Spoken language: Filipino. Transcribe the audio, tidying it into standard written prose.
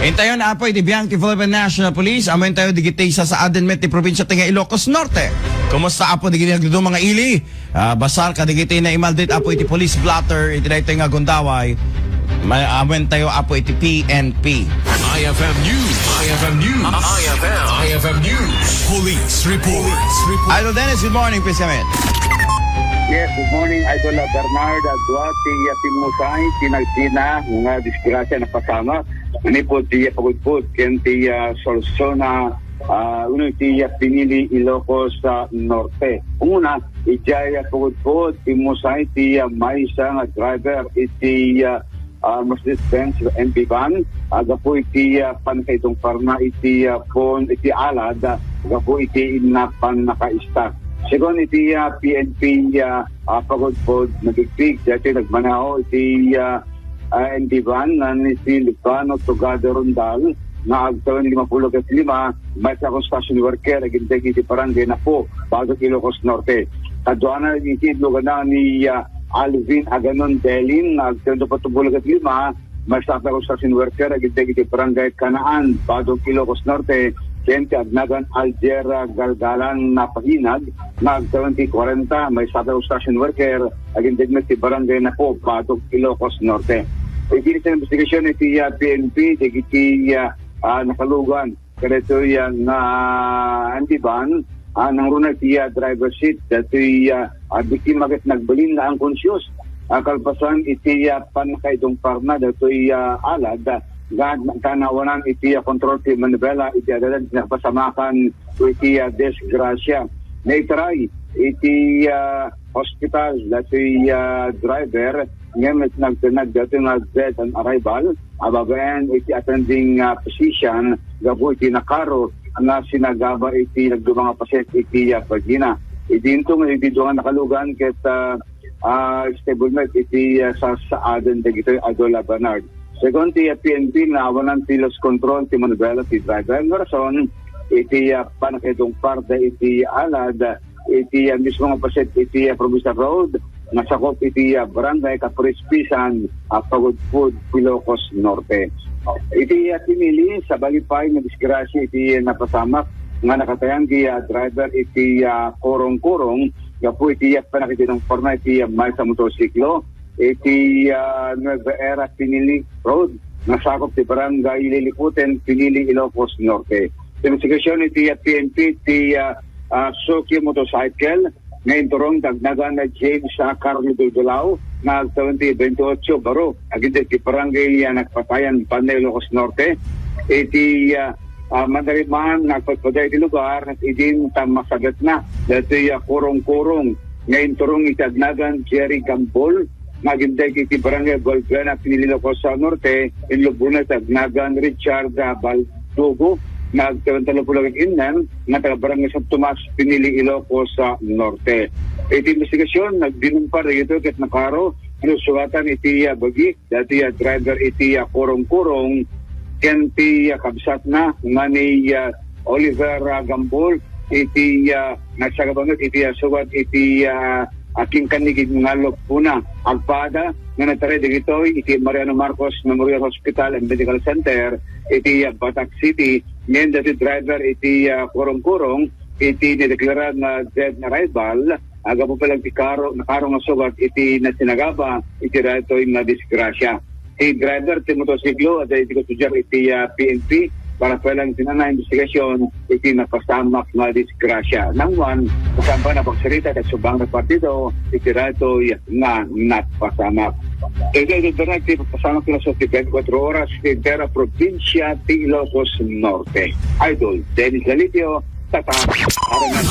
Intayon apoy di Bianchi Philippine National Police, amoy tayo digitay sa Aden Met, probinsya tinga Ilocos Norte. Kumusta apo digitay nagdudo mga ili? Basar ka digitay na imaldit apo iti police blotter, iti daytoy nga gundaway. Amoy tayo apo iti PNP. IFM News. IFM News. IFM News. Police report. Idol Dennis, good morning, please come in. Yes, good morning, Idol Bernard. Duwati yating musay, tinagsina, nga disgrasya na pasama. Ano po tiya pagudpod, ken tiya Solsona, tiya pinili Ilocos sa Norte. Una, ijaya pagudpod, timusay, tiya Maisa nga driver, iti Mercedes-Benz MP van, aga po iti pankaitong parna, iti phone, iti alad, aga po iti inapan nakaista. Segon iti PNP pagod-pod nagigpig dati nagmanaho iti ND van na iti Lipano Tugado Rondal na agtawan 55 may sa construction worker agintay iti barangay na po bago Ilocos Norte. Kaduana iti lugar ni Alvin Aganon Delin na agtawan 25 may sa construction worker agintay iti barangay Kanaan bago Ilocos Norte. Kente Agnagan Aljera Galgalan na pahinag nag 2040 may sabi station worker aging digmet ti barangay na po Badog Ilocos Norte. Iti sa investigasyon iti PNP iti nakalugan kadito yan na antiban nang runa iti driver seat dati biktima ket nagbalin na ang konsyos kalpasan iti panakaidong parna dito alad kanawanan iti control team Manibela iti adalan napasamakan iti desgrasya na itaray iti hospital dati driver ngayon nagtinag dati nga dead on arrival ababayan iti attending physician gabo iti nakaro na sinagaba iti nagdumanga pasyent iti pagina idinto nga iti duang nakalugan ket stablemet iti sa Aden dagitoy Adola Bernard. Second, ti PNP na awalan ti loss control ti Manibela ti driver. Ang rason, iti panakitong parte iti alad, iti mismo nga paset iti Provincial Road, nasakop iti barangay Kaprispisan, Pagudpud, Ilocos Norte. Iti tinili sa balipay na disgrasya iti napasamak nga nakatayan ti driver iti kurong-kurong, gapo iti panakitong forma iti may sa motorsiklo, iti Nueva Era Pinili Road, nasakop ti barangay Liliputen, Pinili, Ilocos Norte. Investigasyon iti PNP, ti Suki Motorcycle, ngayon turong dagnagan na James Carlo Dudulao, na 2028 baro, agad ti barangay nagpatayan, Panay, Ilocos Norte. Iti mandariman, nagpatpaday ti lugar, idin tamasagat na, dati kurong-kurong, ngayon turong itagnagan Jerry Gambol, naginday kiti barangay Golgana, Pinili, Ilocos Norte, inlubunat Agnagan Richard Baldugo, nagtalantalapulagin inan, na taga barangay San Tomas, Pinili, Ilocos Norte. Iti investigasyon, nagdinumpar ito ket nakaro, inusuwatan iti bagi, dati driver iti kurong-kurong, kenti kabsat na, nga ni Oliver Gambol, iti nagsagabangat iti suwat iti aking kanigid ngalok puna agpada nga natare dito iti Mariano Marcos Memorial Hospital and Medical Center iti Batak City ngayon dati driver iti kurong-kurong iti nideklara na dead na arrival aga po palang nakaro nga sugat iti nasinagaba iti rito na disgrasya. Si driver ti motosiklo at iti kutudyar iti PNP para palang tinana investigasyon iti napasamak na disgrasya. Nangwan, kasama na pagsarita at subang na partido, iti rato nga napasamak. Ito na iti pasamak na sa 24 oras intera probinsya ti Ilocos Norte. Idol, Dennis Galitio, Tata, Aranan.